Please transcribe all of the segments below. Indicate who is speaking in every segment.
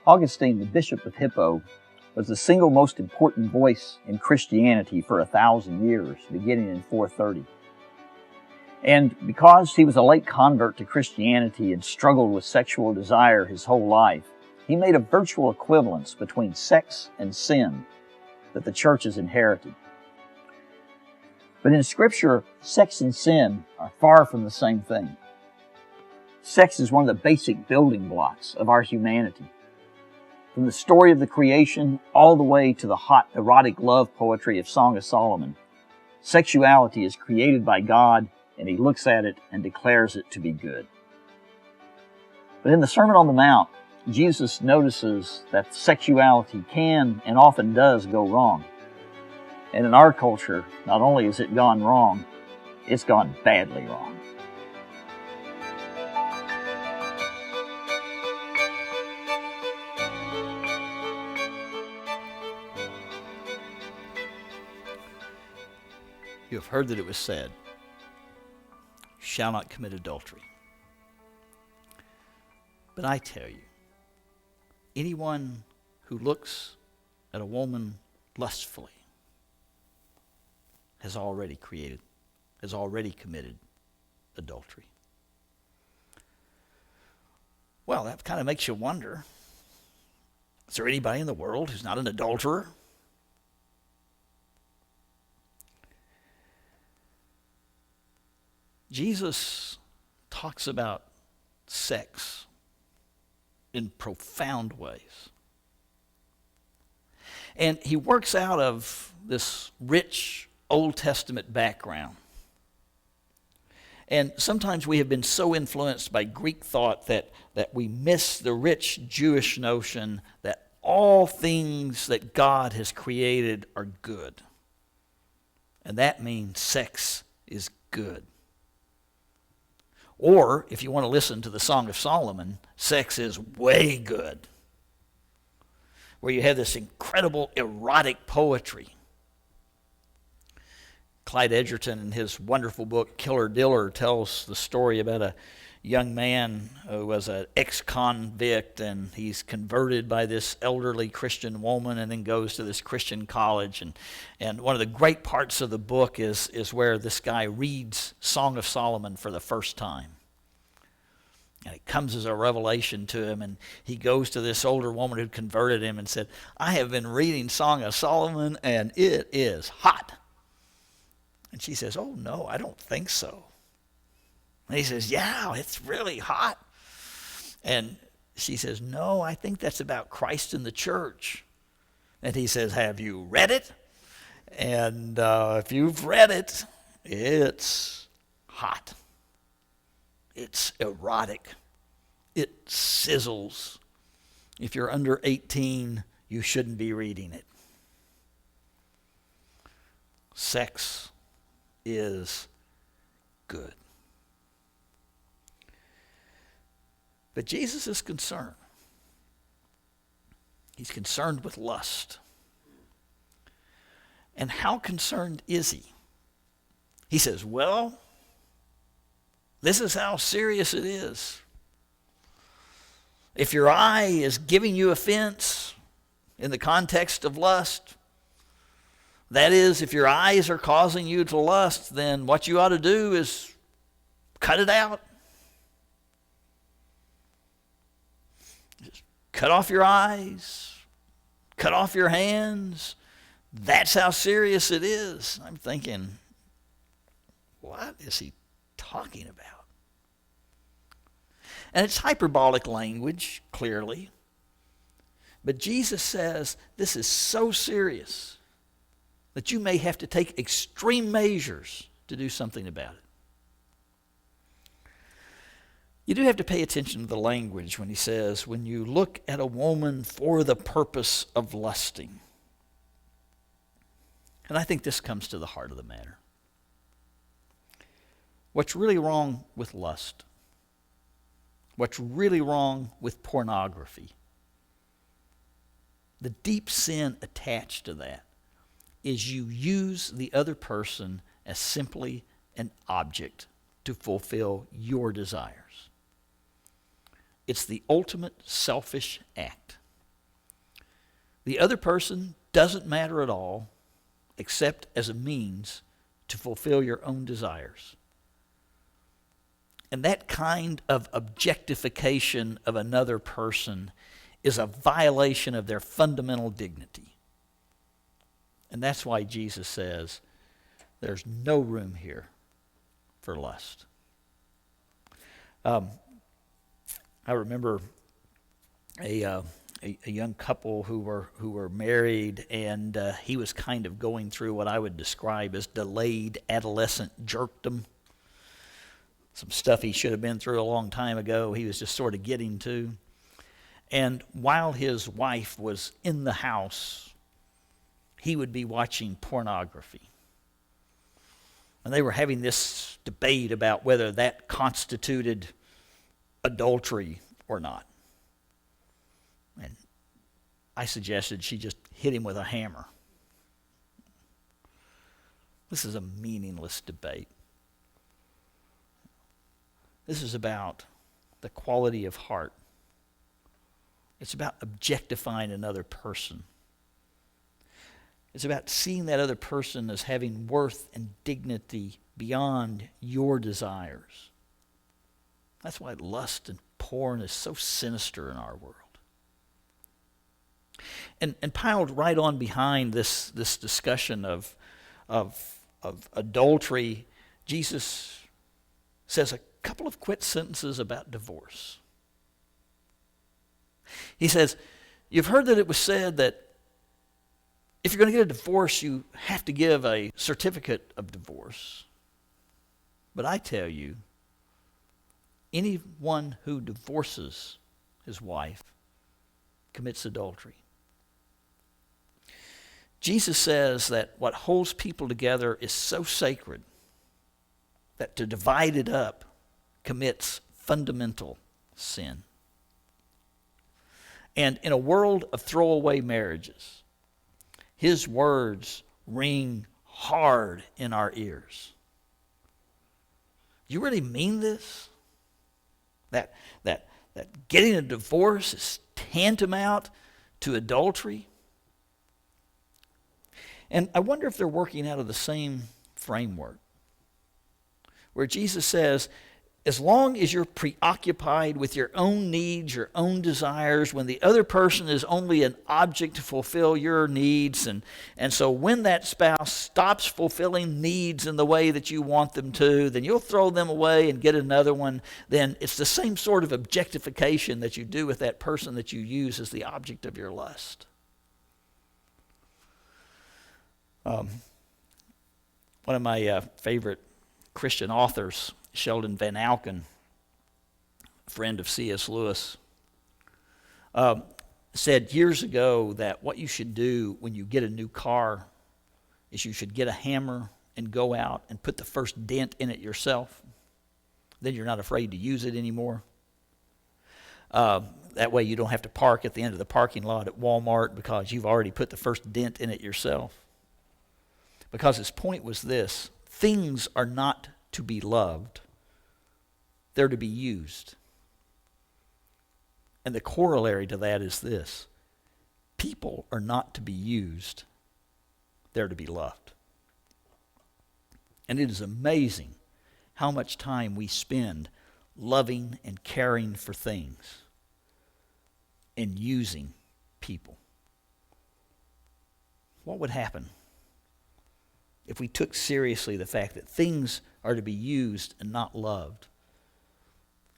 Speaker 1: Augustine, the Bishop of Hippo, was the single most important voice in Christianity for 1,000 years, beginning in 430. And because he was a late convert to Christianity and struggled with sexual desire his whole life, he made a virtual equivalence between sex and sin that the church has inherited. But in Scripture, sex and sin are far from the same thing. Sex is one of the basic building blocks of our humanity. From the story of the creation all the way to the hot erotic love poetry of Song of Solomon, sexuality is created by God, and He looks at it and declares it to be good. But in the Sermon on the Mount, Jesus notices that sexuality can and often does go wrong. And in our culture, not only has it gone wrong, it's gone badly wrong.
Speaker 2: You have heard that it was said, "You shall not commit adultery." But I tell you, anyone who looks at a woman lustfully has already committed adultery. Well, that kind of makes you wonder, is there anybody in the world who's not an adulterer? Jesus talks about sex in profound ways. And he works out of this rich Old Testament background. And sometimes we have been so influenced by Greek thought that we miss the rich Jewish notion that all things that God has created are good. And that means sex is good. Or, if you want to listen to the Song of Solomon, sex is way good, where you have this incredible erotic poetry. Clyde Edgerton, in his wonderful book, Killer Diller, tells the story about a young man who was an ex-convict, and he's converted by this elderly Christian woman and then goes to this Christian college. And one of the great parts of the book is where this guy reads Song of Solomon for the first time. And it comes as a revelation to him, and he goes to this older woman who converted him and said, "I have been reading Song of Solomon, and it is hot." And she says, "Oh, no, I don't think so." And he says, "Yeah, it's really hot." And she says, "No, I think that's about Christ and the church." And he says, "Have you read it?" And if you've read it, it's hot. It's erotic. It sizzles. If you're under 18, you shouldn't be reading it. Sex is good. But Jesus is concerned. He's concerned with lust. And how concerned is he? He says, well, this is how serious it is. If your eye is giving you offense in the context of lust, that is, if your eyes are causing you to lust, then what you ought to do is cut it out. Just cut off your eyes, cut off your hands. That's how serious it is. I'm thinking, what is he talking about? And it's hyperbolic language, clearly. But Jesus says this is so serious that you may have to take extreme measures to do something about it. You do have to pay attention to the language when he says, when you look at a woman for the purpose of lusting. And I think this comes to the heart of the matter. What's really wrong with lust? What's really wrong with pornography? The deep sin attached to that is you use the other person as simply an object to fulfill your desires. It's the ultimate selfish act. The other person doesn't matter at all except as a means to fulfill your own desires. And that kind of objectification of another person is a violation of their fundamental dignity. And that's why Jesus says there's no room here for lust. I remember a young couple who were married, and he was kind of going through what I would describe as delayed adolescent jerkdom. Some stuff he should have been through a long time ago, he was just sort of getting to. And while his wife was in the house, he would be watching pornography. And they were having this debate about whether that constituted adultery or not. And I suggested she just hit him with a hammer. This is a meaningless debate. This is about the quality of heart. It's about objectifying another person. It's about seeing that other person as having worth and dignity beyond your desires. That's why lust and porn is so sinister in our world. And piled right on behind this discussion of adultery, Jesus says a couple of quick sentences about divorce. He says, you've heard that it was said that if you're going to get a divorce, you have to give a certificate of divorce. But I tell you, anyone who divorces his wife commits adultery. Jesus says that what holds people together is so sacred that to divide it up commits fundamental sin. And in a world of throwaway marriages, his words ring hard in our ears. You really mean this? That getting a divorce is tantamount to adultery? And I wonder if they're working out of the same framework, where Jesus says, as long as you're preoccupied with your own needs, your own desires, when the other person is only an object to fulfill your needs, and so when that spouse stops fulfilling needs in the way that you want them to, then you'll throw them away and get another one. Then it's the same sort of objectification that you do with that person that you use as the object of your lust. One of my favorite Christian authors, Sheldon Van Auken, a friend of C.S. Lewis, said years ago that what you should do when you get a new car is you should get a hammer and go out and put the first dent in it yourself. Then you're not afraid to use it anymore. That way you don't have to park at the end of the parking lot at Walmart because you've already put the first dent in it yourself. Because his point was this: things are not to be loved, they're to be used. And the corollary to that is this: people are not to be used, they're to be loved. And it is amazing how much time we spend loving and caring for things and using people. What would happen if we took seriously the fact that things are to be used and not loved,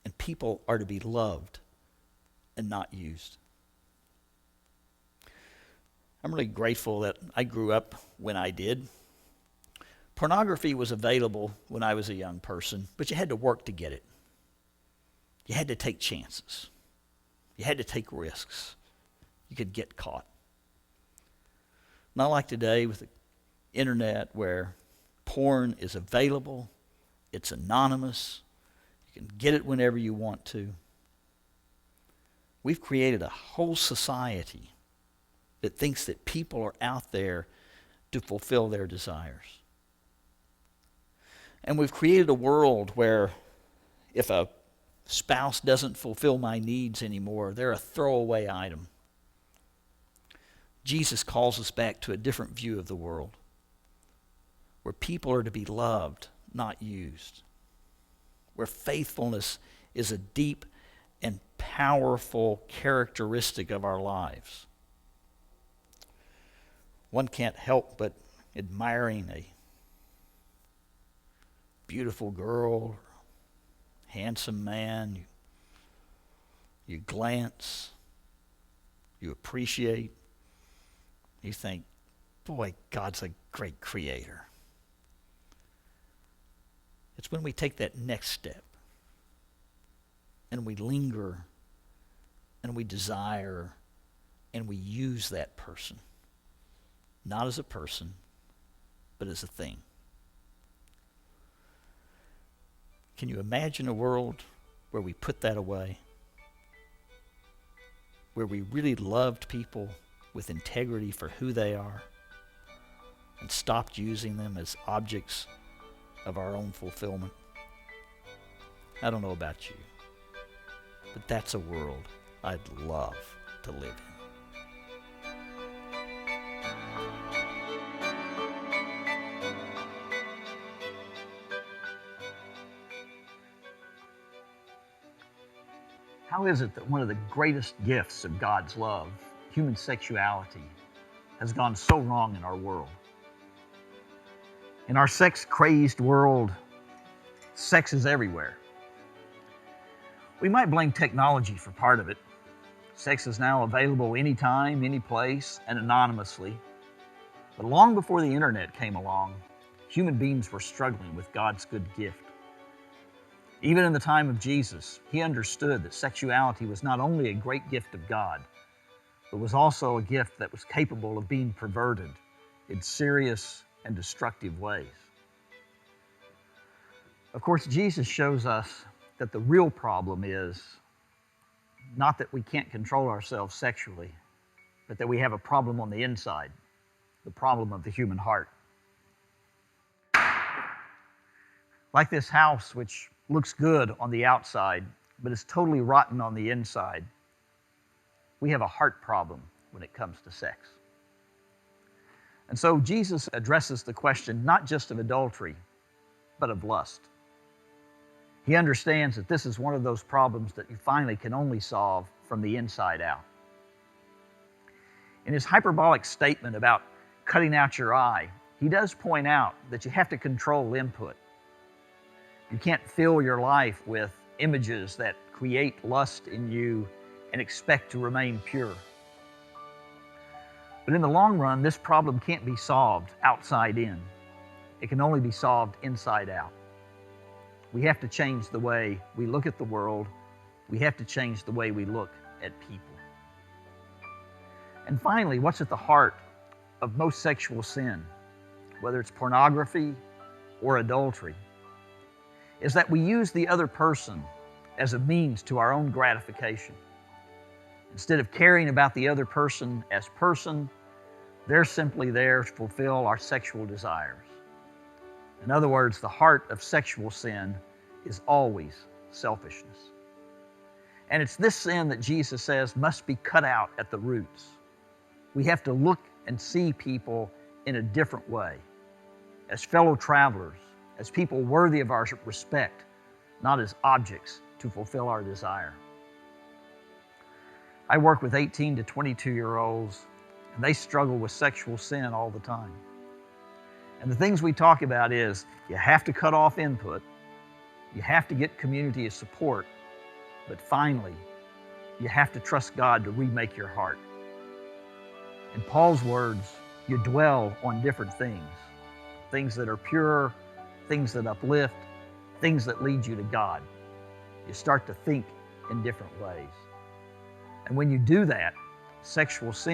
Speaker 2: and people are to be loved and not used? I'm really grateful that I grew up when I did. Pornography was available when I was a young person, but you had to work to get it. You had to take chances. You had to take risks. You could get caught. Not like today with the internet, where porn is available, it's anonymous, you can get it whenever you want to. We've created a whole society that thinks that people are out there to fulfill their desires. And we've created a world where if a spouse doesn't fulfill my needs anymore, they're a throwaway item. Jesus calls us back to a different view of the world, where people are to be loved, not used, where faithfulness is a deep and powerful characteristic of our lives. One can't help but admiring a beautiful girl, handsome man. You glance, you appreciate, you think, boy, God's a great creator. It's when we take that next step and we linger and we desire and we use that person, not as a person, but as a thing. Can you imagine a world where we put that away? Where we really loved people with integrity for who they are and stopped using them as objects of our own fulfillment? I don't know about you, but that's a world I'd love to live in.
Speaker 1: How is it that one of the greatest gifts of God's love, human sexuality, has gone so wrong in our world? In our sex-crazed world, sex is everywhere. We might blame technology for part of it. Sex is now available anytime, any place, and anonymously. But long before the internet came along, human beings were struggling with God's good gift. Even in the time of Jesus, he understood that sexuality was not only a great gift of God, but was also a gift that was capable of being perverted in serious and destructive ways. Of course, Jesus shows us that the real problem is not that we can't control ourselves sexually, but that we have a problem on the inside, the problem of the human heart. Like this house, which looks good on the outside, but is totally rotten on the inside, we have a heart problem when it comes to sex. And so Jesus addresses the question not just of adultery, but of lust. He understands that this is one of those problems that you finally can only solve from the inside out. In his hyperbolic statement about cutting out your eye, he does point out that you have to control input. You can't fill your life with images that create lust in you and expect to remain pure. But in the long run, this problem can't be solved outside in. It can only be solved inside out. We have to change the way we look at the world. We have to change the way we look at people. And finally, what's at the heart of most sexual sin, whether it's pornography or adultery, is that we use the other person as a means to our own gratification. Instead of caring about the other person as person, they're simply there to fulfill our sexual desires. In other words, the heart of sexual sin is always selfishness. And it's this sin that Jesus says must be cut out at the roots. We have to look and see people in a different way, as fellow travelers, as people worthy of our respect, not as objects to fulfill our desire. I work with 18 to 22-year-olds, and they struggle with sexual sin all the time. And the things we talk about is you have to cut off input, you have to get community of support, but finally, you have to trust God to remake your heart. In Paul's words, you dwell on different things that are pure, things that uplift, things that lead you to God. You start to think in different ways. And when you do that, sexual sin